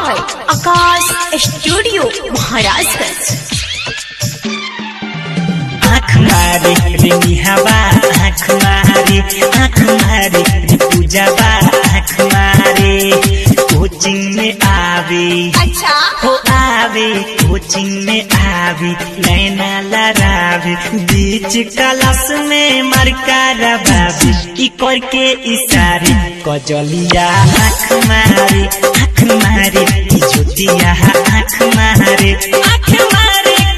By Akash studio Maharajganj. आँख मारे रे निहावा आँख मारे रे पूजावा आँख मारे कोचिंग में आवे अच्छा हो आवे कोचिंग में आवे नैना लड़ावे बीच क्लास में मरकारा बाबी ई करके इशारे कजलिया आँख मारे ई ज्योतिया आँख मारे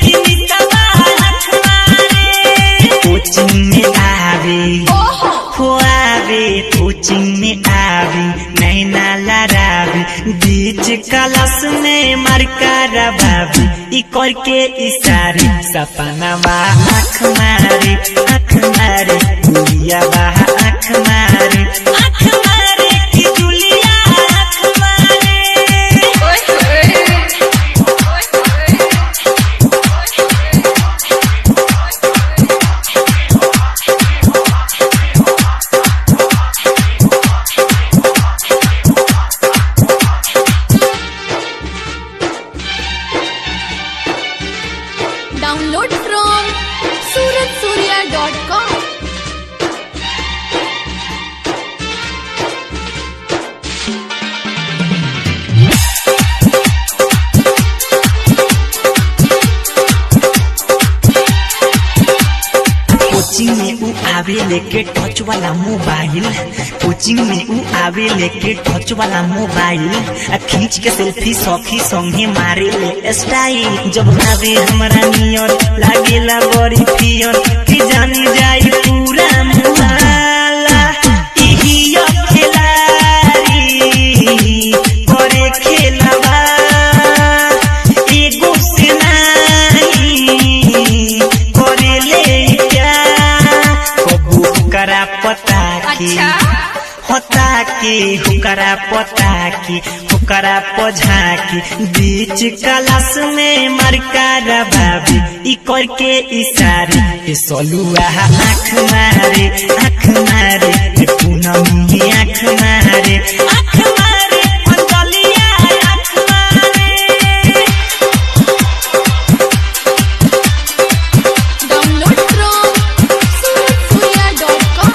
की निकवा आँख मारे कोचिंग में आवे हो आवे कोचिंग में आवे नैना लड़ावे बीच क्लास में मरकारा बाबी ई करके इशारे सपनावा आँख मारे गुड़िया बा आँख मारे की जुलिया आँख मारे। Download from suratsurya.com। कोचिंग में ऊ आवे लेके टच वाला मोबाइल कोचिंग में ऊ आवे लेके टच वाला मोबाइल खींच के सेल्फी सखी संगे मारे ले स्टाइल जब आवे हमरा नियर लागेला बड़ी पियर कि जानी जाई पूरा मुहाला इही खेलारी करे खेलवा एगो से नहीं करे ले हुकरा पता की हुकरा पझा की बीच क्लास में मरकारा बाबी ई करके इशारे ए सलुआ आँख मारे पूनमी आँख मारे अंजलिया आँख मारे। Download from suratsurya.com।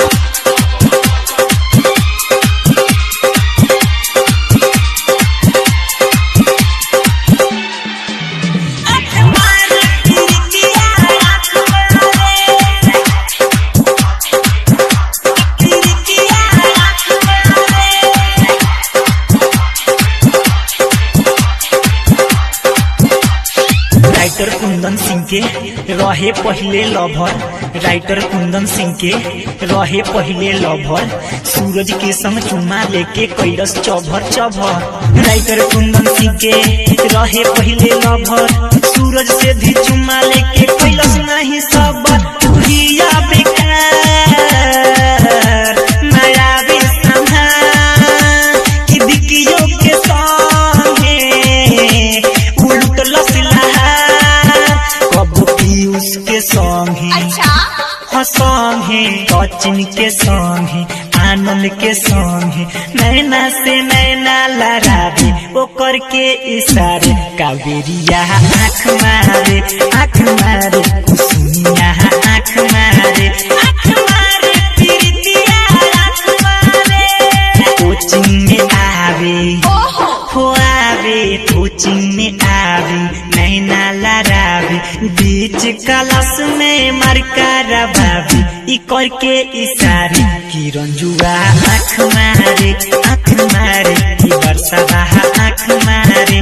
Writer Kundan Singh के रहे पहले लभर राइटर कुंदन सिंह के रहे पहले लभर सूरज के संग चुमा लेके कैलस चभर राइटर कुंदन सिंह के रहे पहले लभर सूरज से भी चुमा लेके कैलस नहीं सबर तुहिया बेकार नया बेसंहा कि बिकियो के संगे उलटलस उसके संगे संगे सचिन के संगे आनंद के संगे नैना से नैना लड़ावे ओ करके इशारे कावेरिया आँख मारे कुसुमिया आँख मारे प्रीतिया आँख मारे कोचिंग में आवे हो आवे कोचिंग में आवे नैना लड़ावे बीच क्लास में मरकारा बाबी ई करके इशारे की रंजुआ आँख मारे की वर्षा आँख मारे